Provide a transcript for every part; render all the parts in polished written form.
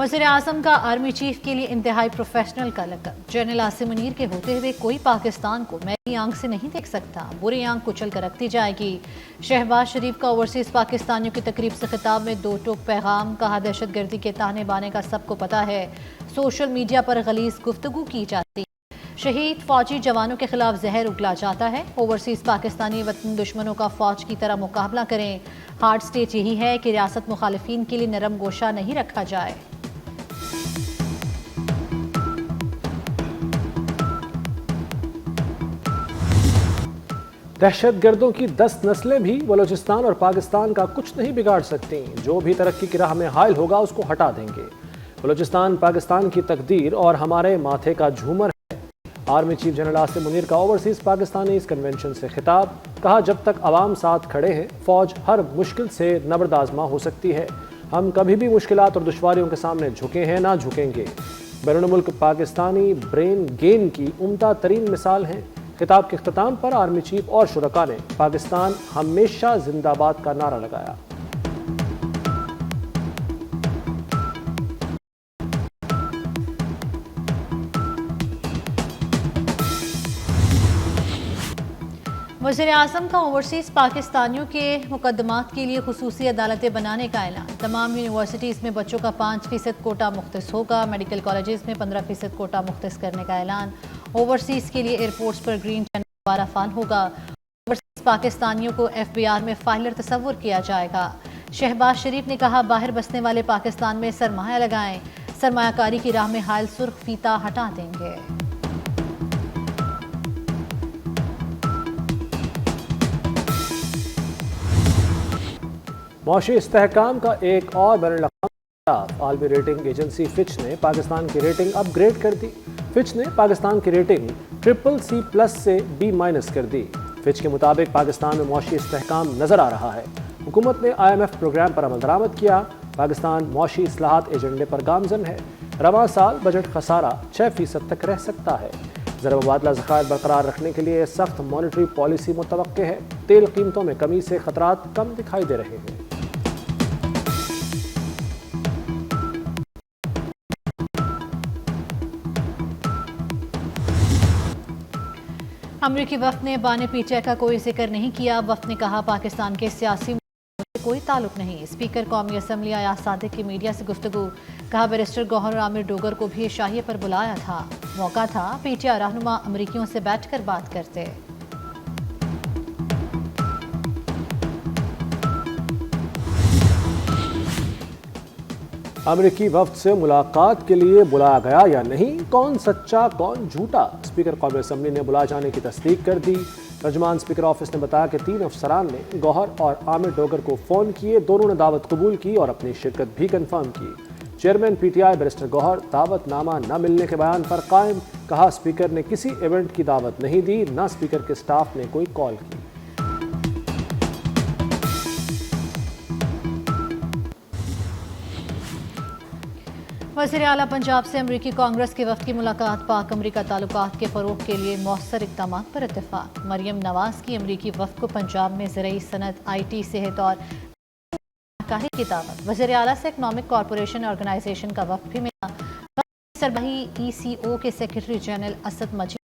وزیر اعظم کا army chief کے لیے انتہائی پروفیشنل کا لقب۔ جنرل عاصم منیر کے ہوتے ہوئے کوئی پاکستان کو میلی آنکھ سے نہیں دیکھ سکتا، بری آنکھ کچل کر رکھتی جائے گی۔ شہباز شریف کا اوورسیز پاکستانیوں کی تقریب سے خطاب میں دو ٹوک پیغام، کہا دہشت گردی کے تانے بانے کا سب کو پتہ ہے، سوشل میڈیا پر غلیظ گفتگو کی جاتی ہے، شہید فوجی جوانوں کے خلاف زہر اگلا جاتا ہے، اوورسیز پاکستانی وطن دشمنوں کا فوج کی طرح مقابلہ کریں، ہارڈ سٹیٹ یہی ہے کہ ریاست مخالفین کے لیے نرم گوشہ نہیں رکھا جائے۔ دہشت گردوں کی 10 نسلیں بھی بلوچستان اور پاکستان کا کچھ نہیں بگاڑ سکتی، جو بھی ترقی کی راہ میں حائل ہوگا اس کو ہٹا دیں گے۔ بلوچستان پاکستان کی تقدیر اور ہمارے ماتھے کا جھومر ہے۔ Army chief general Asim Munir کا اوورسیز پاکستانی اس کنونشن سے خطاب، کہا جب تک عوام ساتھ کھڑے ہیں فوج ہر مشکل سے نبرد آزما ہو سکتی ہے، ہم کبھی بھی مشکلات اور دشواریوں کے سامنے جھکے ہیں نہ جھکیں گے۔ بیرون ملک پاکستانی برین گین کی عمدہ ترین مثال ہیں۔ خطاب کے اختتام پر آرمی چیف اور شرکاء نے پاکستان ہمیشہ زندہ باد کا نعرہ لگایا۔ وزیر اعظم کا اوورسیز پاکستانیوں کے مقدمات کے لیے خصوصی عدالتیں بنانے کا اعلان۔ تمام یونیورسٹیز میں بچوں کا 5% کوٹا مختص ہوگا، میڈیکل کالجز میں 15% کوٹا مختص کرنے کا اعلان۔ اوورسیز کے لیے ایئرپورٹس پر گرین چینل دوبارہ فعال ہوگا۔ اوورسیز پاکستانیوں کو FBR میں فائلر تصور کیا جائے گا۔ شہباز شریف نے کہا باہر بسنے والے پاکستان میں سرمایہ لگائیں، سرمایہ کاری کی راہ میں حائل سرخ فیتہ ہٹا دیں گے۔ معاشی استحکام کا ایک اور بین الاقوامی اختلاف، عالمی ریٹنگ ایجنسی فچ نے پاکستان کی ریٹنگ اپ گریڈ کر دی۔ فچ نے پاکستان کی ریٹنگ CCC+ سے B- کر دی۔ فچ کے مطابق پاکستان میں معاشی استحکام نظر آ رہا ہے۔ حکومت نے IMF پروگرام پر عمل درآمد کیا، پاکستان معاشی اصلاحات ایجنڈے پر گامزن ہے۔ رواں سال بجٹ خسارہ 6% تک رہ سکتا ہے۔ زر مبادلہ ذخائر برقرار رکھنے کے لیے سخت مانیٹری پالیسی متوقع ہے۔ تیل قیمتوں میں کمی سے خطرات کم دکھائی دے رہے ہیں۔ امریکی وفد نے بان PTI کا کوئی ذکر نہیں کیا۔ وفد نے کہا پاکستان کے سیاسی سے کوئی تعلق نہیں۔ اسپیکر قومی اسمبلی ایاز صادق کی میڈیا سے گفتگو، کہا بیرسٹر گوہر اور عامر ڈوگر کو بھی شاہیے پر بلایا تھا، موقع تھا PTI رہنما امریکیوں سے بیٹھ کر بات کرتے۔ امریکی وفد سے ملاقات کے لیے بلایا گیا یا نہیں، کون سچا کون جھوٹا؟ اسپیکر قومی اسمبلی نے بلائے جانے کی تصدیق کر دی۔ ترجمان اسپیکر آفس نے بتایا کہ 3 افسران نے گوہر اور عامر ڈوگر کو فون کیے، دونوں نے دعوت قبول کی اور اپنی شرکت بھی کنفرم کی۔ چیئرمین PTI بیرسٹر گوہر دعوت نامہ نہ ملنے کے بیان پر قائم، کہا اسپیکر نے کسی ایونٹ کی دعوت نہیں دی، نہ اسپیکر کے سٹاف نے کوئی کال کی۔ وزیر اعلیٰ پنجاب سے امریکی کانگریس کے وفد کی ملاقات، پاک امریکہ تعلقات کے فروغ کے لیے مؤثر اقدامات پر اتفاق۔ مریم نواز کی امریکی وفد کو پنجاب میں زرعی صنعت، IT، صحت اور کاری کی دعوت۔ وزیر اعلیٰ سے اکنامک کارپوریشن آرگنائزیشن کا وفد بھی ملا۔ سربراہی ECO کے سیکرٹری جنرل اسد مجید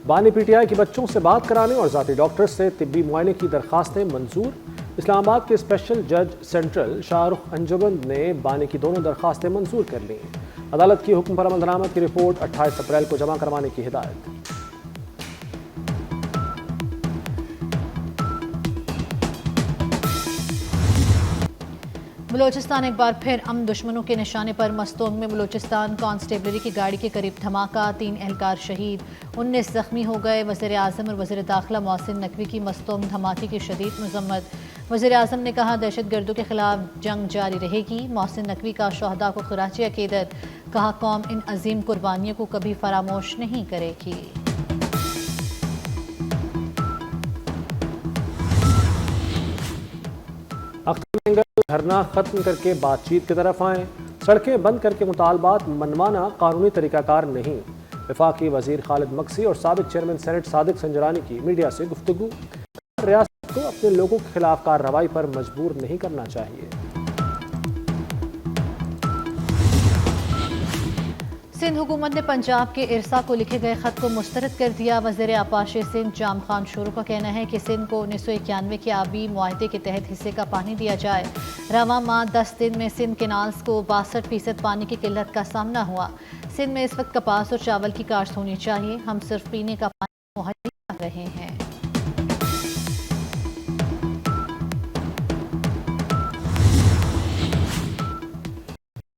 بانی PTI کے بچوں سے بات کرانے اور ذاتی ڈاکٹر سے طبی معائنے کی درخواستیں منظور۔ اسلام آباد کے اسپیشل جج سینٹرل شاہ رخ انجمن نے بانی کی دونوں درخواستیں منظور کر لیں۔ عدالت کی حکم پر عمل درآمد کی رپورٹ 28 اپریل کو جمع کروانے کی ہدایت۔ بلوچستان ایک بار پھر امن دشمنوں کے نشانے پر، مستونگ میں بلوچستان کانسٹیبلری کی گاڑی کے قریب دھماکہ، 3 اہلکار شہید، 19 زخمی ہو گئے۔ وزیر اعظم اور وزیر داخلہ محسن نقوی کی مستونگ دھماکے کی شدید مذمت۔ وزیر اعظم نے کہا دہشت گردوں کے خلاف جنگ جاری رہے گی۔ محسن نقوی کا شہداء کو خراج عقیدت، کہا قوم ان عظیم قربانیوں کو کبھی فراموش نہیں کرے گی۔ دھرنا ختم کر کے بات چیت کی طرف آئیں، سڑکیں بند کر کے مطالبات منوانا قانونی طریقہ کار نہیں۔ वफाकी वजीर खालिद मक्सी और साबिक चेयरमैन सेनेट सादिक संजरानी की मीडिया से गुफ्तगू। रियासत को अपने लोगों के खिलाफ कार्रवाई पर मजबूर नहीं करना चाहिए। सिंध हुकूमत ने पंजाब के इरसा को लिखे गए खत को मुस्तरद कर दिया। वज़ीर आपाशी सिंध जाम खान शोरू का कहना है कि सिंध को 1991 के आबी मुआहदे के तहत हिस्से का पानी दिया जाए। रवां माह 10 दिन में सिंध केनाल्स को 62% पानी की किल्लत का सामना हुआ। सिंध में इस वक्त कपास और चावल की काश्त होनी चाहिए। हम सिर्फ पीने का पानी मुहैया कर रहे हैं।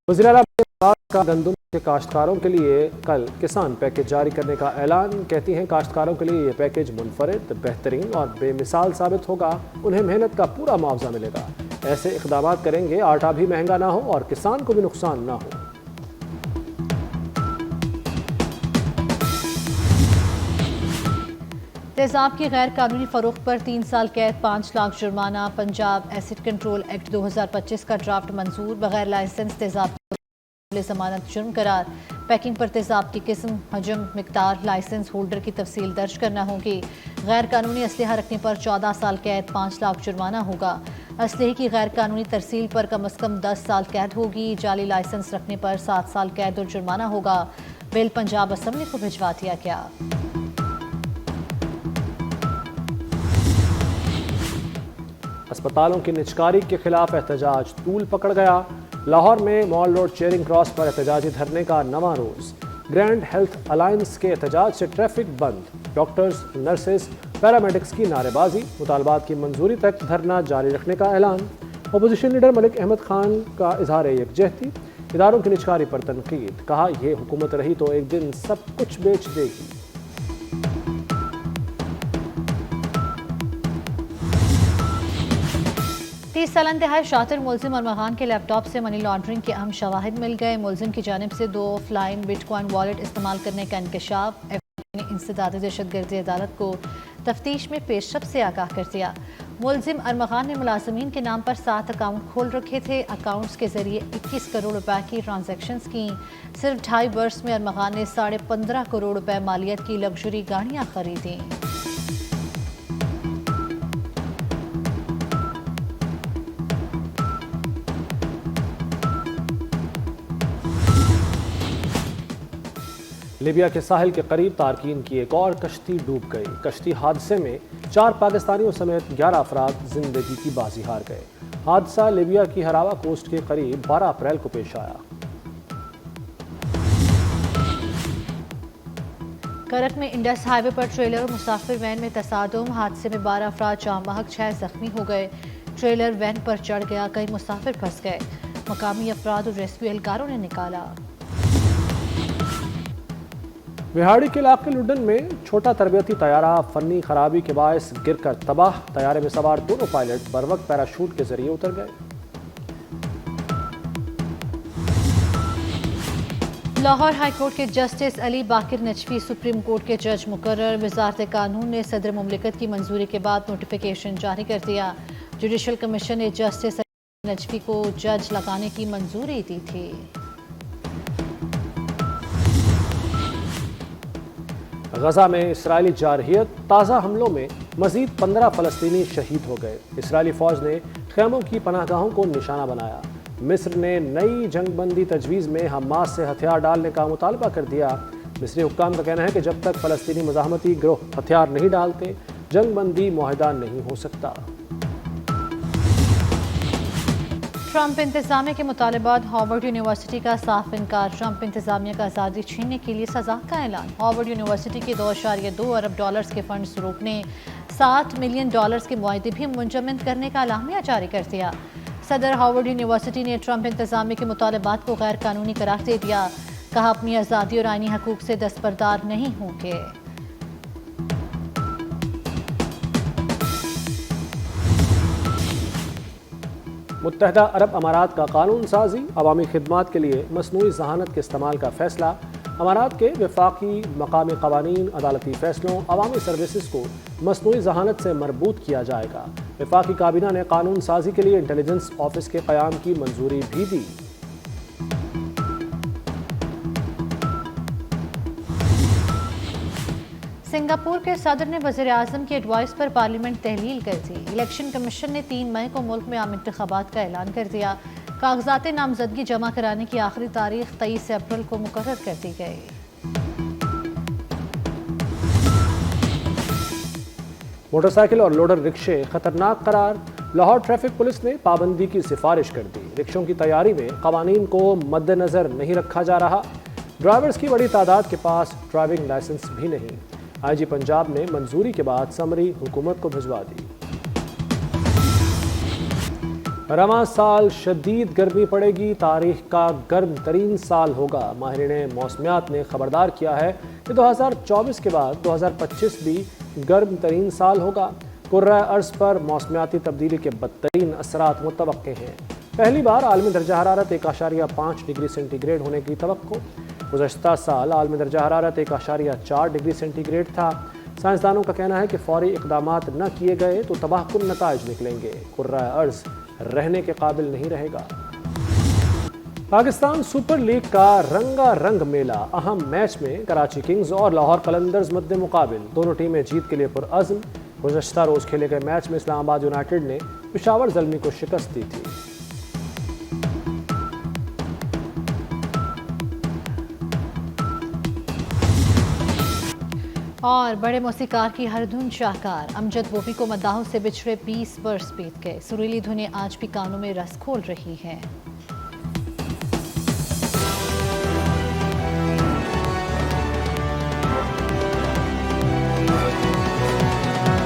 वज़ीर आला का गंदम के काश्तकारों के लिए कल किसान पैकेज जारी करने का ऐलान। कहती हैं काश्तकारों के लिए ये पैकेज मुनफरिद, बेहतरीन और बेमिसाल साबित होगा। उन्हें मेहनत का पूरा मुआवजा मिलेगा। ऐसे इक़दाम करेंगे आटा भी महंगा ना हो और किसान को भी नुकसान ना हो। तेज़ाब की गैर कानूनी फ़रोख्त पर 3 साल कैद, 5 लाख जुर्माना। पंजाब एसिड कंट्रोल एक्ट 2025 का ड्राफ्ट मंजूर। बगैर लाइसेंस तेज़ाब ज़मानत जुर्म करार। पैकिंग पर तेज़ाब की किस्म, हजम, मिकदार, लाइसेंस होल्डर की तफसील दर्ज करना होगी। गैर कानूनी असलहा रखने पर 14 साल कैद, 5 लाख जुर्माना होगा। असलहे की गैर कानूनी तरसील पर कम अज़ कम 10 साल कैद होगी। जाली लाइसेंस रखने पर 7 साल कैद और जुर्माना होगा। बिल पंजाब असम्बली को भिजवा दिया गया। अस्पतालों की निजकारी के खिलाफ एहतजाज तूल पकड़ गया। लाहौर में मॉल रोड चेयरिंग क्रॉस पर एहतजाजी धरने का नवा रोज। ग्रैंड हेल्थ अलायंस के एहतजाज से ट्रैफिक बंद। डॉक्टर्स, नर्सेज, पैरामेडिक्स की नारेबाजी। मुतालबात की मंजूरी तक धरना जारी रखने का ऐलान। अपोजिशन लीडर मलिक अहमद खान का इजहार यकजहती। इदारों की निजकारी पर तनकीद। कहा यह हुकूमत रही तो एक दिन सब कुछ बेच देगी। 30 साल इंतहाई शातिर मुलजिम अरमान खान के लैपटॉप से मनी लॉन्ड्रिंग के अहम शवाहिद मिल गए। मुलजिम की जानिब से 2 ऑफलाइन बिटकॉइन वॉलेट इस्तेमाल करने का इंकशाफ। FBI ने इंसदाद दहशतगर्दी अदालत को तफ्तीश में पेशरफ से आगाह कर दिया। मुलजिम अरमान खान ने मुलाजमीन के नाम पर 7 अकाउंट खोल रखे थे। अकाउंट्स के जरिए 21 करोड़ रुपए की ट्रांजैक्शंस की। सिर्फ 2.5 वर्ष में अरमान खान ने 15.5 करोड़ रुपए मालियत की लग्जरी गाड़ियाँ खरीदी। लीबिया के साहिल के करीब तारकीन की एक और कश्ती डूब गई। कश्ती हादसे में 4 पाकिस्तानियों समेत 11 अफराद जिंदगी की बाजी हार गए। हादसा लीबिया की हरावा कोस्ट के करीब 12 अप्रैल को पेश आया। करक में इंडस हाईवे पर ट्रेलर और मुसाफिर वैन में तसादुम। हादसे में 12 अफराद जाम बहक, 6 जख्मी हो गए। ट्रेलर वैन पर चढ़ गया, कई मुसाफिर फंस गए। मकामी अफराद और रेस्क्यू एहलकारों ने निकाला। बिहाड़ी के इलाके लुडन में छोटा तरबियती तैयारा फनी खराबी के बायस गिरकर तबाह। तैयारे में सवार दोनों पायलट बरवक्त पैराशूट के जरिए उतर गए। लाहौर हाई कोर्ट के जस्टिस अली बाकिर नजफी सुप्रीम कोर्ट के जज मुकर्रर। वजारत कानून ने सदर मुमलिकत की मंजूरी के बाद नोटिफिकेशन जारी कर दिया। जुडिशल कमीशन ने जस्टिस अली नजफी को जज लगाने की मंजूरी दी थी। गजा में इसराइली जारहियत। ताज़ा हमलों में मजीद 15 फ़लस्तीनी शहीद हो गए। इसराइली फ़ौज ने ख़ैमों की पनाहगाहों को निशाना बनाया। मिस्र ने नई जंगबंदी तजवीज़ में हमास से हथियार डालने का मुतालबा कर दिया। मिस्री हुक्काम का कहना है कि जब तक फ़लस्तीनी मज़ाहमती गिरोह हथियार नहीं डालते जंगबंदी मुआहदा नहीं हो सकता। ट्रंप इंतजामिया के मुतालबात। हार्वर्ड यूनिवर्सिटी का साफ इनकार। ट्रंप इंतजामिया का आज़ादी छीनने के लिए सजा का ऐलान। हार्वर्ड यूनिवर्सिटी के $2.2 अरब के फंड्स रोकने, $7 मिलियन के मुआहदे भी मुंजमद करने का एलामिया जारी कर दिया। सदर हार्वर्ड यूनिवर्सिटी ने ट्रंप इंतजामिया के मुतालबात को गैर कानूनी करार दे दिया। कहा अपनी आज़ादी और आईनी हकूक से दस्तबरदार नहीं होंगे। मुत्तहदा अरब अमारात का कानून साजी। अवामी खिदमात के लिए मसनूई जहानत के इस्तेमाल का फैसला। अमारात के वफाकी मकामी कवानीन, अदालती फैसलों, अवामी सर्विसेज को मसनूई जहानत से मरबूत किया जाएगा। वफाकी काबीना ने कानून साजी के लिए इंटेलिजेंस ऑफिस के क़याम की मंजूरी भी दी। सिंगापुर के सदर ने वज़ीर आज़म की एडवाइस पर पार्लियामेंट तहलील कर दी। इलेक्शन कमीशन ने 3 मई को मुल्क में आम इंतखाबात का ऐलान कर दिया। कागजात नामजदगी जमा कराने की आखिरी तारीख 23 अप्रैल को मुकर्रर कर दी गई। मोटरसाइकिल और लोडर रिक्शे खतरनाक करार, लाहौर ट्रैफिक पुलिस ने पाबंदी की सिफारिश कर दी। रिक्शों की तैयारी में कवानीन को मद्देनजर नहीं रखा जा रहा। ड्राइवर्स की बड़ी तादाद के पास ड्राइविंग लाइसेंस भी नहीं। आईजी पंजाब ने मंजूरी के बाद समरी हुकूमत को भिजवा दी। रवां साल शदीद गर्मी पड़ेगी, तारीख का गर्म तरीन साल होगा। माहिरीन मौसमियात ने खबरदार किया है कि 2024 के बाद 2025 भी गर्म तरीन साल होगा। कुर्रा अर्ज़ पर मौसमियाती तब्दीली के बदतरीन असरात मुतवक्के हैं। पहली बार आलमी दर्जा हरारत 1.5 डिग्री सेंटीग्रेड होने की तवक्को। गुज़श्ता साल आलमी दर्जा हरारत 1.4 डिग्री सेंटीग्रेड था। साइंसदानों का कहना है कि फौरी इक़दामात न किए गए तो तबाहकुन नताइज निकलेंगे। कुर्रा अर्ज़ रहने के काबिल नहीं रहेगा। पाकिस्तान सुपर लीग का रंगा रंग मेला, अहम मैच में कराची किंग्स और लाहौर कलंदर्स मद्दे मुकाबिल। दोनों टीमें जीत के लिए पुरअज़्म। गुज़श्ता रोज़ खेले गए मैच में इस्लामाबाद यूनाइटेड ने पेशावर ज़ल्मी को शिकस्त दी थी। और बड़े मौसीकार की हर धुन शाहकार, अमजद बोवी को मद्दाहों से बिछड़े 20 बरस बीत गए। सुरीली धुनें आज भी कानों में रस खोल रही हैं।